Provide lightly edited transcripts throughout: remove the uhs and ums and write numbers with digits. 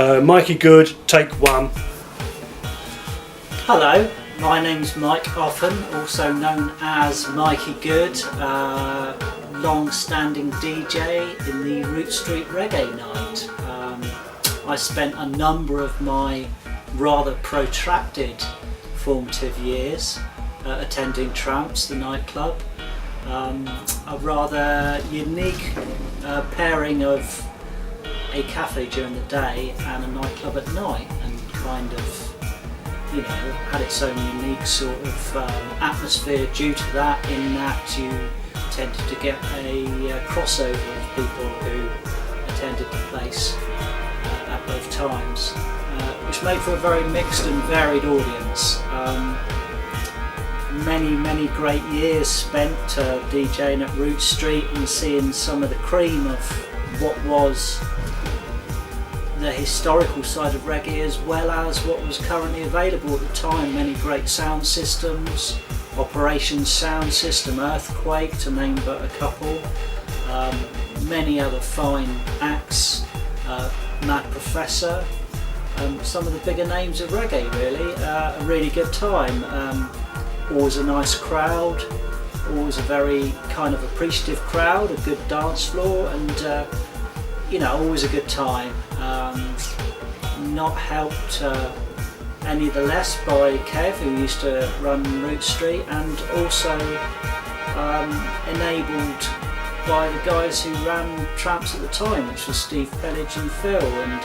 Mikey Good, take one. Hello, my name's Mike Offen, also known as Mikey Good, long-standing DJ in the Root Street Reggae Night. I spent a number of my rather protracted formative years attending Tramps, the nightclub. A rather unique pairing of a cafe during the day and a nightclub at night, and kind of, you know, had its own unique sort of atmosphere due to that, in that you tended to get a crossover of people who attended the place at both times, which made for a very mixed and varied audience. Many great years spent DJing at Root Street and seeing some of the cream of what was the historical side of reggae, as well as what was currently available at the time. Many great sound systems, Operation Sound System, Earthquake, to name but a couple. Many other fine acts, Mad Professor, some of the bigger names of reggae really. A really good time. Always a nice crowd, always a very kind of appreciative crowd, a good dance floor, and you know, always a good time. Not helped any the less by Kev, who used to run Root Street, and also enabled by the guys who ran Tramps at the time, which was Steve Pellage and Phil, and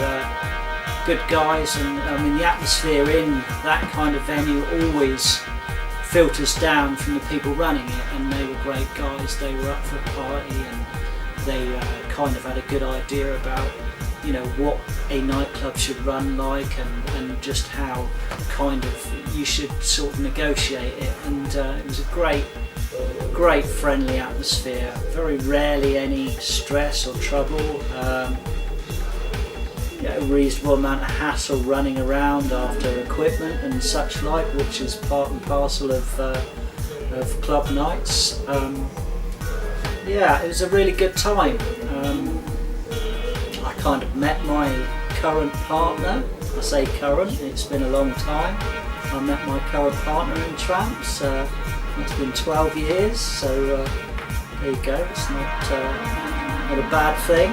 good guys. And I mean, the atmosphere in that kind of venue always filters down from the people running it, and they were great guys. They were up for a party, and they kind of had a good idea about, you know, what a nightclub should run like, and just how kind of you should sort of negotiate it. And it was a great friendly atmosphere. Very rarely any stress or trouble. You know, a reasonable amount of hassle running around after equipment and such like, which is part and parcel of club nights. Yeah, it was a really good time. I kind of met my current partner. I say current, it's been a long time. I met my current partner in Tramps. It's been 12 years, so there you go. It's not a bad thing.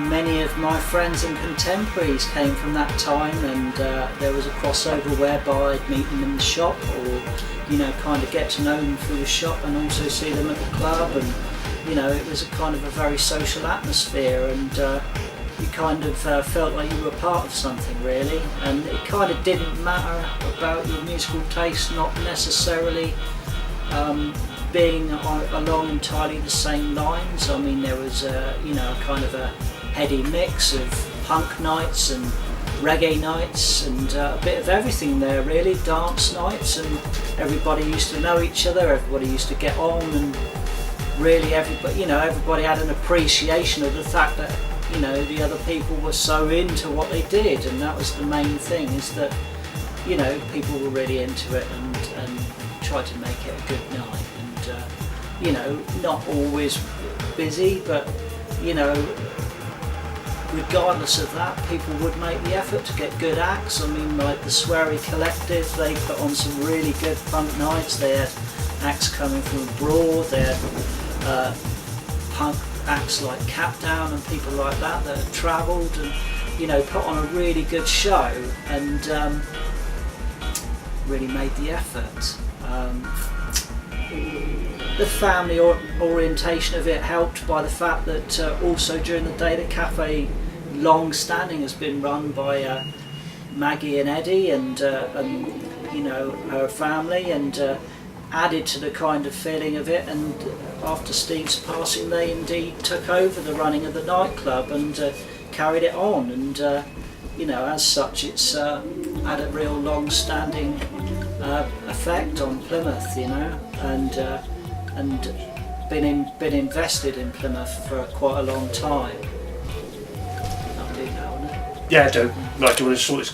Many of my friends and contemporaries came from that time, and there was a crossover whereby I'd meet them in the shop, or, you know, kind of get to know them through the shop and also see them at the club. And, you know, it was a kind of a very social atmosphere, and you kind of felt like you were part of something really, and it kind of didn't matter about your musical taste, not necessarily being along entirely the same lines. I mean, there was you know, kind of a heady mix of punk nights and reggae nights, and a bit of everything there really, dance nights, and everybody used to know each other, everybody used to get on, and really everybody, you know, everybody had an appreciation of the fact that, you know, the other people were so into what they did, and that was the main thing, is that, you know, people were really into it and tried to make it a good night. And you know, not always busy, but, you know, regardless of that, people would make the effort to get good acts. I mean, like the Swery Collective, they put on some really good punk nights. They had acts coming from abroad, they had punk acts like Capdown and people like that that had travelled and, you know, put on a really good show, and really made the effort. The family orientation of it helped by the fact that also during the day the cafe, long standing, has been run by Maggie and Eddie, and you know, her family, and added to the kind of feeling of it. And after Steve's passing, they indeed took over the running of the nightclub and carried it on, and you know, as such, it's had a real long-standing effect on Plymouth, you know, and been invested in Plymouth for quite a long time. That'll do now, wouldn't it? Yeah, I do. Right, do you want to sort this guy